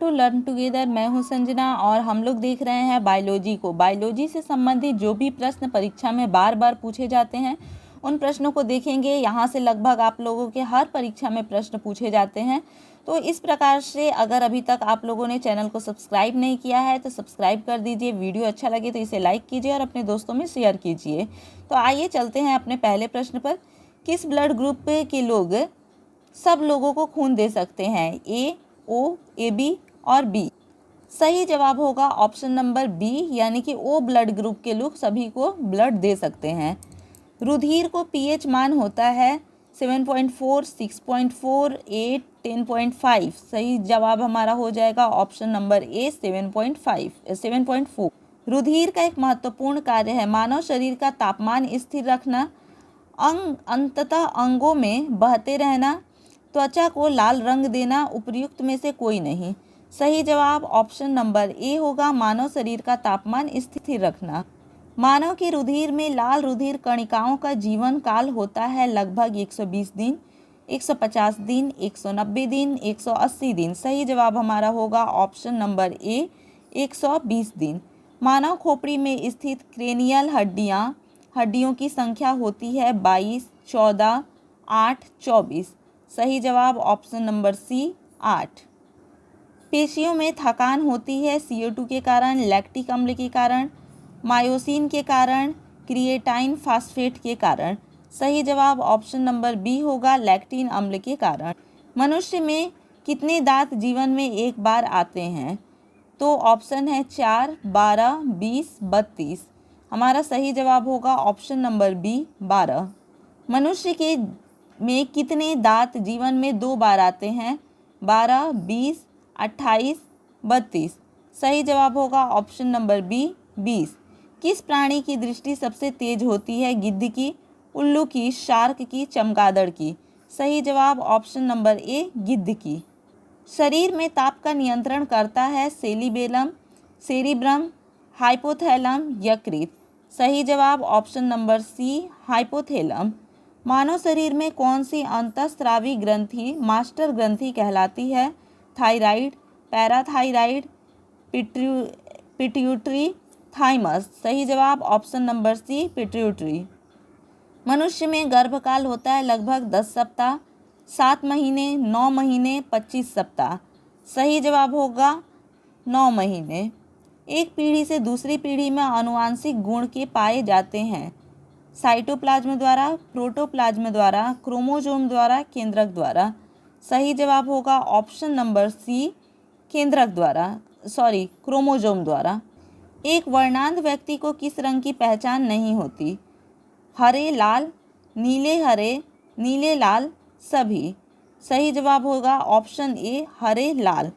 To learn together. मैं हूं संजना और हम लोग देख रहे हैं बायोलॉजी को। बायोलॉजी से संबंधित जो भी प्रश्न परीक्षा में बार बार पूछे जाते हैं उन प्रश्नों को देखेंगे। यहाँ से लगभग आप लोगों के हर परीक्षा में प्रश्न पूछे जाते हैं। तो इस प्रकार से अगर अभी तक आप लोगों ने चैनल को सब्सक्राइब नहीं किया है तो सब्सक्राइब कर दीजिए। वीडियो अच्छा लगे तो इसे लाइक कीजिए और अपने दोस्तों में शेयर कीजिए। तो आइए चलते हैं अपने पहले प्रश्न पर। किस ब्लड ग्रुप के लोग सब लोगों को खून दे सकते हैं? ए, ओ, ए बी और बी। सही जवाब होगा ऑप्शन नंबर बी, यानी कि ओ ब्लड ग्रुप के लोग सभी को ब्लड दे सकते हैं। रुधिर को पीएच मान होता है 7.4, 6.4, 8, 10.5। सही जवाब हमारा हो जाएगा ऑप्शन नंबर ए 7.4। रुधिर का एक महत्वपूर्ण कार्य है मानव शरीर का तापमान स्थिर रखना, अंततः अंगों में बहते रहना, त्वचा को लाल रंग देना। उपर्युक्त में से कोई नहीं। सही जवाब ऑप्शन नंबर ए होगा, मानव शरीर का तापमान स्थिर रखना। मानव के रुधिर में लाल रुधिर कणिकाओं का जीवन काल होता है लगभग 120 दिन, 150 दिन, 190 दिन, 180 दिन। सही जवाब हमारा होगा ऑप्शन नंबर ए 120 दिन। मानव खोपड़ी में स्थित क्रेनियल हड्डियों की संख्या होती है 22, 14, 8, 24। सही जवाब ऑप्शन नंबर सी 8। पेशियों में थकान होती है CO2 के कारण, लैक्टिक अम्ल के कारण, मायोसिन के कारण, क्रिएटाइन फास्फेट के कारण। सही जवाब ऑप्शन नंबर बी होगा, लैक्टिन अम्ल के कारण। मनुष्य में कितने दांत जीवन में एक बार आते हैं? तो ऑप्शन है 4, 12, 20, 32। हमारा सही जवाब होगा ऑप्शन नंबर बी 12। मनुष्य में कितने दांत जीवन में 2 बार आते हैं? 12, 20, 28, 32। सही जवाब होगा ऑप्शन नंबर बी 20। किस प्राणी की दृष्टि सबसे तेज होती है? गिद्ध की, उल्लू की, शार्क की, चमगादड़ की। सही जवाब ऑप्शन नंबर ए गिद्ध की। शरीर में ताप का नियंत्रण करता है सेरिबेलम, सेरिब्रम, हाइपोथैलम, यकृत। सही जवाब ऑप्शन नंबर सी हाइपोथैलम। मानव शरीर में कौन सी अंतःस्रावी ग्रंथि मास्टर ग्रंथि कहलाती है? Thyroid, parathyroid, pituitary, thymus. सही जवाब ऑप्शन नंबर सी पिट्यूटरी। मनुष्य में गर्भकाल होता है लगभग 10 सप्ताह, 7 महीने, 9 महीने, 25 सप्ताह। सही जवाब होगा 9 महीने। एक पीढ़ी से दूसरी पीढ़ी में आनुवांशिक गुण के पाए जाते हैं साइटोप्लाज्म द्वारा, प्रोटोप्लाज्म द्वारा, क्रोमोसोम द्वारा, केंद्रक द्वारा। सही जवाब होगा ऑप्शन नंबर सी क्रोमोसोम द्वारा। एक वर्णांध व्यक्ति को किस रंग की पहचान नहीं होती? हरे लाल, नीले हरे, नीले लाल, सभी। सही जवाब होगा option A Hare Lal.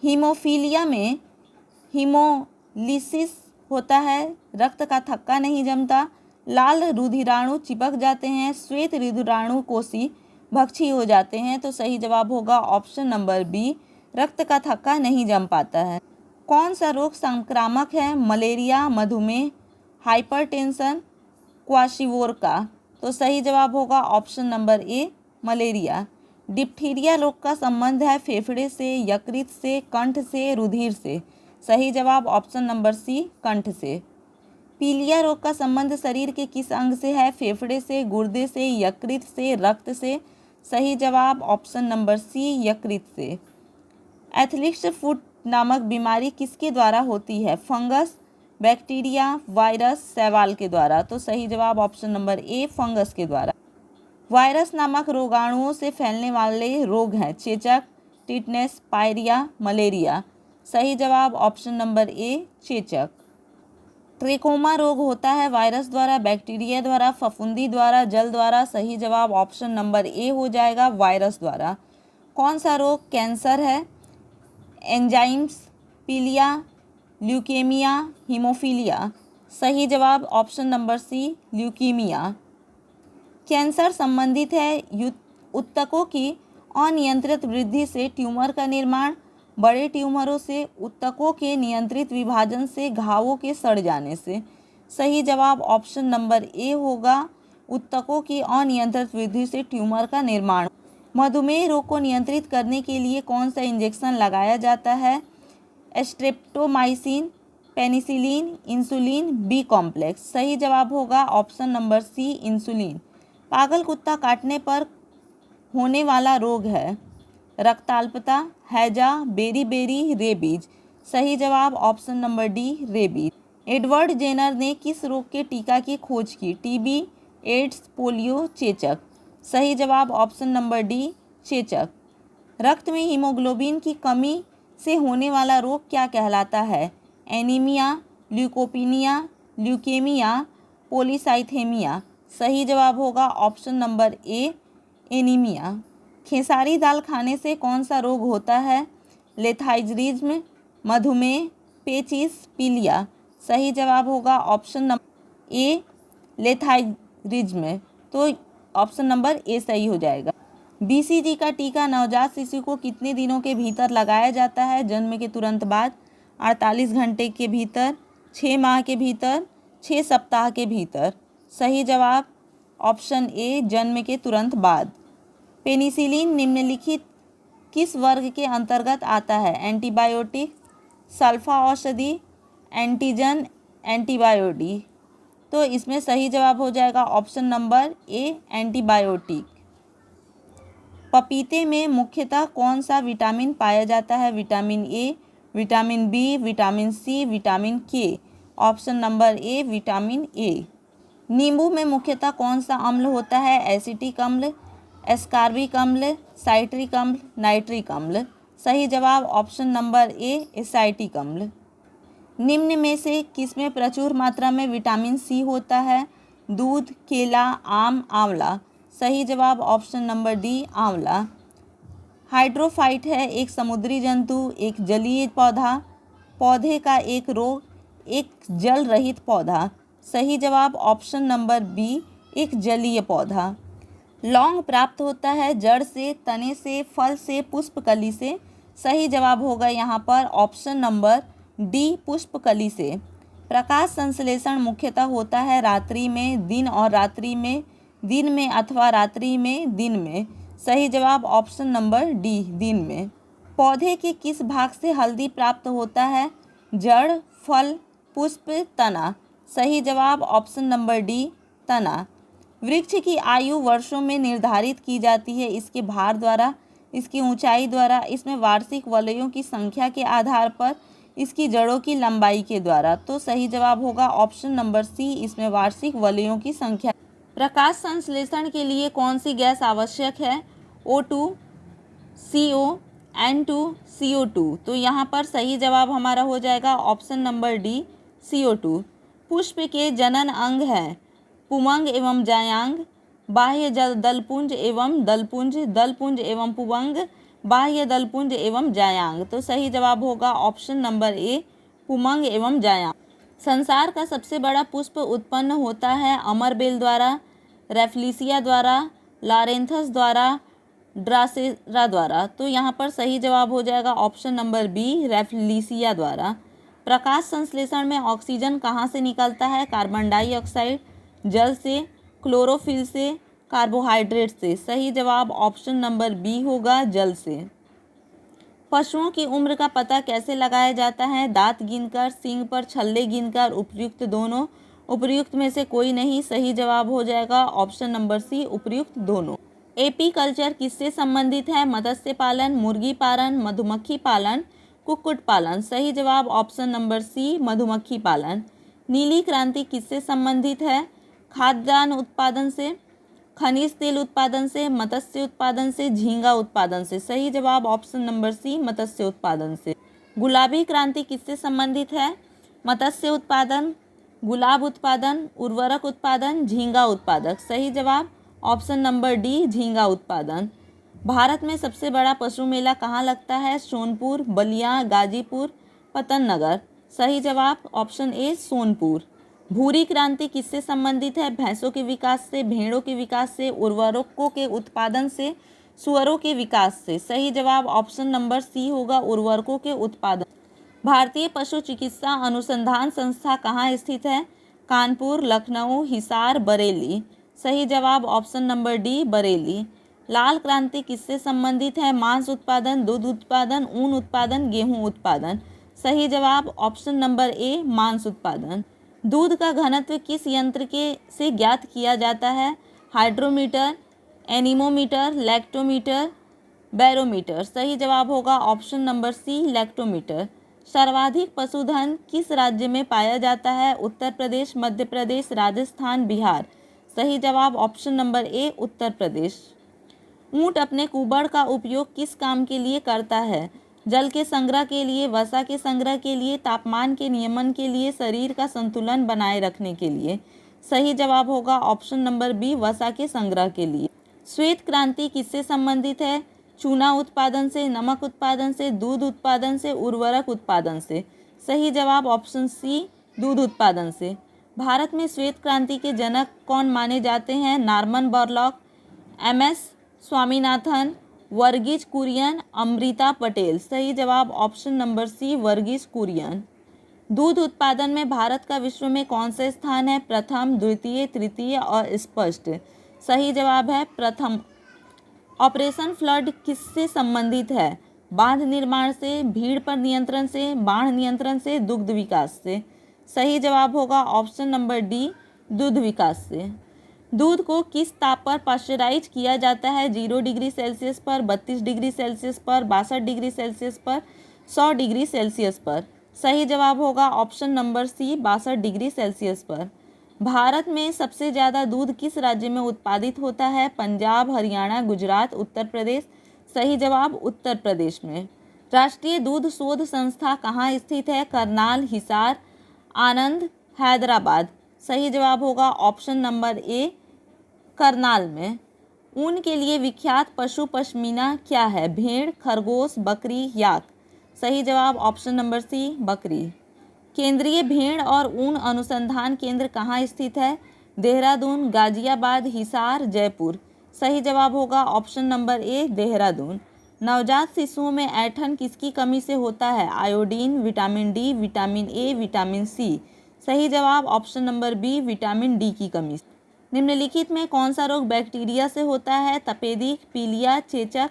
Haemophilia में हीमोलिसिस होता है, रक्त का थक्का नहीं जमता, लाल रुधिराणु चिपक जाते हैं, श्वेत रुधिराणु कोशी भक्षी हो जाते हैं। तो सही जवाब होगा ऑप्शन नंबर बी, रक्त का थक्का नहीं जम पाता है। कौन सा रोग संक्रामक है? मलेरिया, मधुमेह, हाइपरटेंशन, क्वाशिवोरका। तो सही जवाब होगा ऑप्शन नंबर ए मलेरिया। डिप्थीरिया रोग का संबंध है फेफड़े से, यकृत से, कंठ से, रुधिर से। सही जवाब ऑप्शन नंबर सी कंठ से। पीलिया रोग का संबंध शरीर के किस अंग से है? फेफड़े से, गुर्दे से, यकृत से, रक्त से। सही जवाब ऑप्शन नंबर सी यकृत से। एथलीट्स फुट नामक बीमारी किसके द्वारा होती है? फंगस, बैक्टीरिया, वायरस, शैवाल के द्वारा। तो सही जवाब ऑप्शन नंबर ए फंगस के द्वारा। वायरस नामक रोगाणुओं से फैलने वाले रोग हैं चेचक, टिटनेस, पायरिया, मलेरिया। सही जवाब ऑप्शन नंबर ए चेचक। ट्रेकोमा रोग होता है वायरस द्वारा, बैक्टीरिया द्वारा, फफूंदी द्वारा, जल द्वारा। सही जवाब ऑप्शन नंबर ए हो जाएगा वायरस द्वारा। कौन सा रोग कैंसर है? एंजाइम्स, पीलिया, ल्यूकेमिया, हीमोफीलिया। सही जवाब option number C leukaemia. Cancer संबंधित है ऊतकों की अनियंत्रित वृद्धि से ट्यूमर का निर्माण, बड़े ट्यूमरों से, ऊतकों के नियंत्रित विभाजन से, घावों के सड़ जाने से। सही जवाब ऑप्शन नंबर ए होगा, ऊतकों की अनियंत्रित वृद्धि से ट्यूमर का निर्माण। मधुमेह रोग को नियंत्रित करने के लिए कौन सा इंजेक्शन लगाया जाता है? Streptomycin, penicillin, insulin, B complex. सही जवाब होगा ऑप्शन नंबर सी, इंसुलिन। पागल कुत्ता काटने पर होने वाला रोग है? रक्ताल्पता, हैजा, बेरी, रेबीज। सही जवाब option number D, rabies. Edward Jenner ने किस रोग के टीका की खोज की? टीबी, एड्स, पोलियो, चेचक। सही जवाब ऑप्शन नंबर डी, चेचक। रक्त में हीमोग्लोबिन की कमी से होने वाला रोग क्या कहलाता है? Anaemia, leukopenia, leukaemia, polycythaemia. सही जवाब होगा ऑप्शन नंबर ए, एनीमिया। खेसारी दाल खाने से कौन सा रोग होता है? लेथाइज्रिज्म, मधुमेह, पेचिस, पीलिया। सही जवाब होगा ऑप्शन नंबर ए, लेथाइज्रिज्म। तो ऑप्शन नंबर ए सही हो जाएगा। बीसीजी का टीका नवजात शिशु को कितने दिनों के भीतर लगाया जाता है? जन्म के तुरंत बाद, 48 घंटे के भीतर, 6 माह के भीतर, 6 सप्ताह के भीतर। सही जवाब ऑप्शन ए, जन्म के तुरंत बाद। पेनिसिलिन निम्नलिखित किस वर्ग के अंतर्गत आता है? एंटीबायोटिक, सल्फा औषधि, एंटीजन, एंटीबायोटिक। तो इसमें सही जवाब हो जाएगा ऑप्शन नंबर ए, एंटीबायोटिक। पपीते में मुख्यतः कौन सा विटामिन पाया जाता है? Vitamin A, vitamin B, vitamin C, vitamin K. Option number A, vitamin A. नींबू में मुख्यतः कौन सा अम्ल होता है? एसिटिक अम्ल, एस्कार्बिक अम्ल, साइट्रिक अम्ल, नाइट्रिक अम्ल। सही जवाब ऑप्शन नंबर ए, एसाइटिक अम्ल। निम्न में से किसमें प्रचुर मात्रा में विटामिन सी होता है? दूध, केला, आम, आंवला। सही जवाब ऑप्शन नंबर डी, आंवला। हाइड्रोफाइट है एक समुद्री जंतु, एक जलीय पौधा, पौधे का एक रोग, एक जल रहित पौधा। सही जवाब ऑप्शन नंबर बी, एक जलीय पौधा। लौंग प्राप्त होता है जड़ से, तने से, फल से, पुष्पकली से। सही जवाब होगा यहाँ पर ऑप्शन नंबर डी, पुष्पकली से। प्रकाश संश्लेषण मुख्यतः होता है रात्रि में, दिन और रात्रि में, दिन में अथवा रात्रि में, दिन में। सही जवाब ऑप्शन नंबर डी, दिन में। पौधे के किस भाग से हल्दी प्राप्त होता है? जड़, फल, पुष्प, तना। सही जवाब ऑप्शन नंबर डी, तना। वृक्ष की आयु वर्षों में निर्धारित की जाती है इसके भार द्वारा, इसकी ऊंचाई द्वारा, इसमें वार्षिक वलयों की संख्या के आधार पर, इसकी जड़ों की लंबाई के द्वारा। तो सही जवाब होगा ऑप्शन नंबर सी, इसमें वार्षिक वलयों की संख्या। प्रकाश संश्लेषण के लिए कौन सी गैस आवश्यक है? O2, CO, N2, CO2। तो यहाँ पर सही जवाब हमारा हो जाएगा ऑप्शन नंबर डी, CO2। पुष्प के जनन अंग हैं पुमंग एवं जायांग, बाह्य दलपुंज एवं दलपुंज, दलपुंज एवं पुमंग, बाह्य दलपुंज एवं जायांग। तो सही जवाब होगा ऑप्शन नंबर ए, पुमंग एवं जायांग। संसार का सबसे बड़ा पुष्प उत्पन्न होता है अमरबेल द्वारा, रेफ्लिसिया द्वारा, लॉरेंथस द्वारा, ड्रासेरा द्वारा। तो यहाँ पर सही जवाब हो जाएगा ऑप्शन नंबर बी, रेफ्लिसिया द्वारा। प्रकाश संश्लेषण में ऑक्सीजन कहाँ से निकलता है? कार्बन डाइऑक्साइड, जल से, क्लोरोफिल से, कार्बोहाइड्रेट से। सही जवाब ऑप्शन नंबर बी होगा, जल से। पशुओं की उम्र का पता कैसे लगाया जाता है? दांत गिनकर, सींग पर छल्ले गिनकर, उपर्युक्त दोनों, उपर्युक्त में से कोई नहीं। सही जवाब हो जाएगा ऑप्शन नंबर सी, उपर्युक्त दोनों। एपीकल्चर किससे संबंधित है? मत्स्य पालन, मुर्गी पालन, मधुमक्खी पालन, कुक्कुट पालन। सही जवाब ऑप्शन नंबर सी, मधुमक्खी पालन। नीली क्रांति किससे संबंधित है? खाद्यान्न उत्पादन से, खनिज तेल उत्पादन से, मत्स्य उत्पादन से, झींगा उत्पादन से। सही जवाब ऑप्शन नंबर सी, मत्स्य उत्पादन से। गुलाबी क्रांति किससे संबंधित है? मत्स्य उत्पादन, गुलाब उत्पादन, उर्वरक उत्पादन, झींगा उत्पादक। सही जवाब ऑप्शन नंबर डी, झींगा उत्पादन। भारत में सबसे बड़ा पशु मेला कहाँ लगता है? सोनपुर, बलिया, गाजीपुर, पतन नगर। सही जवाब ऑप्शन ए, सोनपुर। भूरी क्रांति किससे संबंधित है? भैंसों के विकास से, भेड़ों के विकास से, उर्वरकों के उत्पादन से, सुअरों के विकास से। सही जवाब ऑप्शन नंबर सी होगा, उर्वरकों के उत्पादन। भारतीय पशु चिकित्सा अनुसंधान संस्था कहाँ स्थित है? कानपुर, लखनऊ, हिसार, बरेली। सही जवाब ऑप्शन नंबर डी, बरेली। लाल क्रांति किससे संबंधित है? मांस उत्पादन, दूध उत्पादन, ऊन उत्पादन, गेहूं उत्पादन। सही जवाब ऑप्शन नंबर ए, मांस उत्पादन। दूध का घनत्व किस यंत्र के से ज्ञात किया जाता है? Hydrometer, anemometer, lactometer, barometer. सही जवाब होगा ऑप्शन नंबर सी, लैक्टोमीटर। सर्वाधिक पशुधन किस राज्य में पाया जाता है? उत्तर प्रदेश, मध्य प्रदेश, राजस्थान, बिहार। सही जवाब ऑप्शन नंबर ए, उत्तर प्रदेश। ऊंट अपने कुबड़ का उपयोग किस काम के लिए करता है? जल के संग्रह के लिए, वसा के संग्रह के लिए, तापमान के नियमन के लिए, शरीर का संतुलन बनाए रखने के लिए। सही जवाब होगा ऑप्शन नंबर बी, वसा के संग्रह के लिए। श्वेत क्रांति किससे संबंधित है? चूना उत्पादन से, नमक उत्पादन से, दूध उत्पादन से, उर्वरक उत्पादन से। सही जवाब ऑप्शन सी, दूध उत्पादन से। भारत में श्वेत क्रांति के जनक कौन माने जाते हैं? Norman Borlaug, M S. स्वामीनाथन, वर्गीज कुरियन, अमृता पटेल। सही जवाब option number C, Verghese Kurien. दूध उत्पादन में भारत का विश्व में कौन सा स्थान है? प्रथम, द्वितीय, तृतीय और स्पष्ट। सही जवाब है प्रथम। ऑपरेशन फ्लड किससे संबंधित है? बांध निर्माण से, भीड़ पर नियंत्रण से, बाढ़ नियंत्रण से, दुग्ध विकास से। सही जवाब होगा ऑप्शन नंबर डी, दुग्ध विकास से। दूध को किस ताप पर पाश्चराइज किया जाता है? 0 डिग्री सेल्सियस पर, 32 डिग्री सेल्सियस पर, 62 डिग्री सेल्सियस पर, 100 डिग्री सेल्सियस पर। सही जवाब होगा option number C, 62 degree Celsius पर। भारत में सबसे ज़्यादा दूध किस राज्य में उत्पादित होता है? पंजाब, हरियाणा, गुजरात, उत्तर प्रदेश। सही जवाब उत्तर प्रदेश में। राष्ट्रीय दूध शोध संस्था कहाँ स्थित है? करनाल, हिसार, आनंद, हैदराबाद। सही जवाब होगा ऑप्शन नंबर ए, करनाल में। ऊन के लिए विख्यात पशु पश्मीना क्या है? भेड़, खरगोश, बकरी, याक। सही जवाब ऑप्शन नंबर सी, बकरी। केंद्रीय भेड़ और ऊन अनुसंधान केंद्र कहाँ स्थित है? देहरादून, गाजियाबाद, हिसार, जयपुर। सही जवाब होगा ऑप्शन नंबर ए, देहरादून। नवजात शिशुओं में ऐंठन किसकी कमी से होता है? Iodine, vitamin D, vitamin A, vitamin C. सही जवाब option number B, vitamin D की कमी। निम्नलिखित में कौन सा रोग बैक्टीरिया से होता है? तपेदिक, पीलिया, चेचक,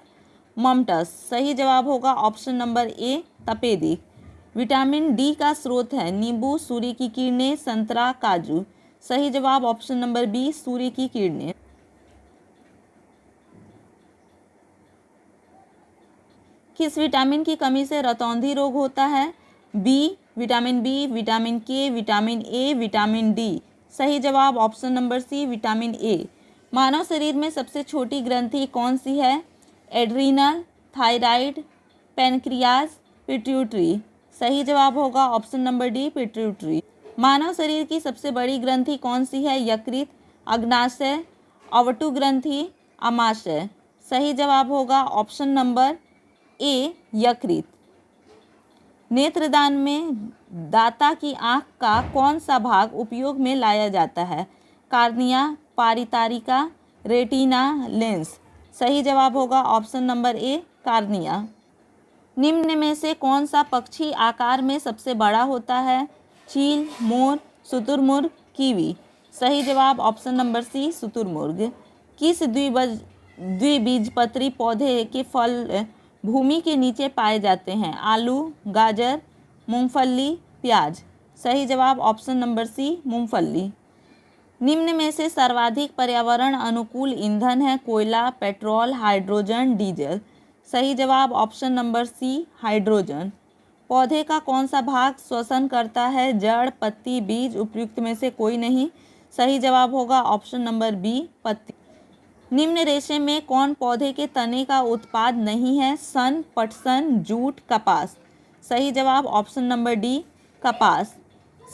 ममटस। सही जवाब होगा ऑप्शन नंबर ए, तपेदिक। विटामिन डी का स्रोत है नींबू, सूर्य की किरणें, संतरा, काजू। सही जवाब ऑप्शन नंबर बी, सूर्य की किरणें। किस विटामिन की कमी से रतौंधी रोग होता है? B, vitamin B, vitamin K, vitamin A, vitamin D. सही जवाब option number C, vitamin A. मानव शरीर में सबसे छोटी ग्रंथि कौन सी है? Adrenal, thyroid, pancreas, pituitary. सही जवाब होगा ऑप्शन नंबर डी, पिट्यूटरी। मानव शरीर की सबसे बड़ी ग्रंथि कौन सी है? यकृत, अग्नाशय, अवटु ग्रंथि, अमाशय। सही जवाब होगा ऑप्शन नंबर ए, यकृत। नेत्रदान में दाता की आँख का कौन सा भाग उपयोग में लाया जाता है? कार्निया, पारितारिका, रेटिना, लेंस। सही जवाब होगा ऑप्शन नंबर ए, कार्निया। निम्न में से कौन सा पक्षी आकार में सबसे बड़ा होता है? चील, मोर, शुतुरमुर्ग, कीवी। सही जवाब ऑप्शन नंबर सी, शुतुरमुर्ग। किस द्विबीजपत्री पौधे के फल भूमि के नीचे पाए जाते हैं? आलू, गाजर, मूंगफली, प्याज। सही जवाब ऑप्शन नंबर सी, मूंगफली। निम्न में से सर्वाधिक पर्यावरण अनुकूल ईंधन है? कोयला, पेट्रोल, हाइड्रोजन, डीजल। सही जवाब ऑप्शन नंबर सी, हाइड्रोजन। पौधे का कौन सा भाग श्वसन करता है? जड़, पत्ती, बीज। उपयुक्त में से कोई नहीं। सही जवाब होगा ऑप्शन नंबर बी, पत्ती। निम्न रेशे में कौन पौधे के तने का उत्पाद नहीं है? सन, पटसन, जूट, कपास। सही जवाब ऑप्शन नंबर डी, कपास।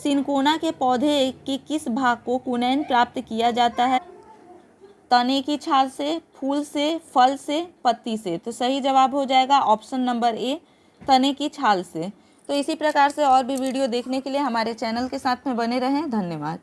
सिनकोना के पौधे के किस भाग को कुनैन प्राप्त किया जाता है? तने की छाल से, फूल से, फल से, पत्ती से। तो सही जवाब हो जाएगा ऑप्शन नंबर ए, तने की छाल से। तो इसी प्रकार से और भी वीडियो देखने के लिए हमारे चैनल के साथ में बने रहें। धन्यवाद।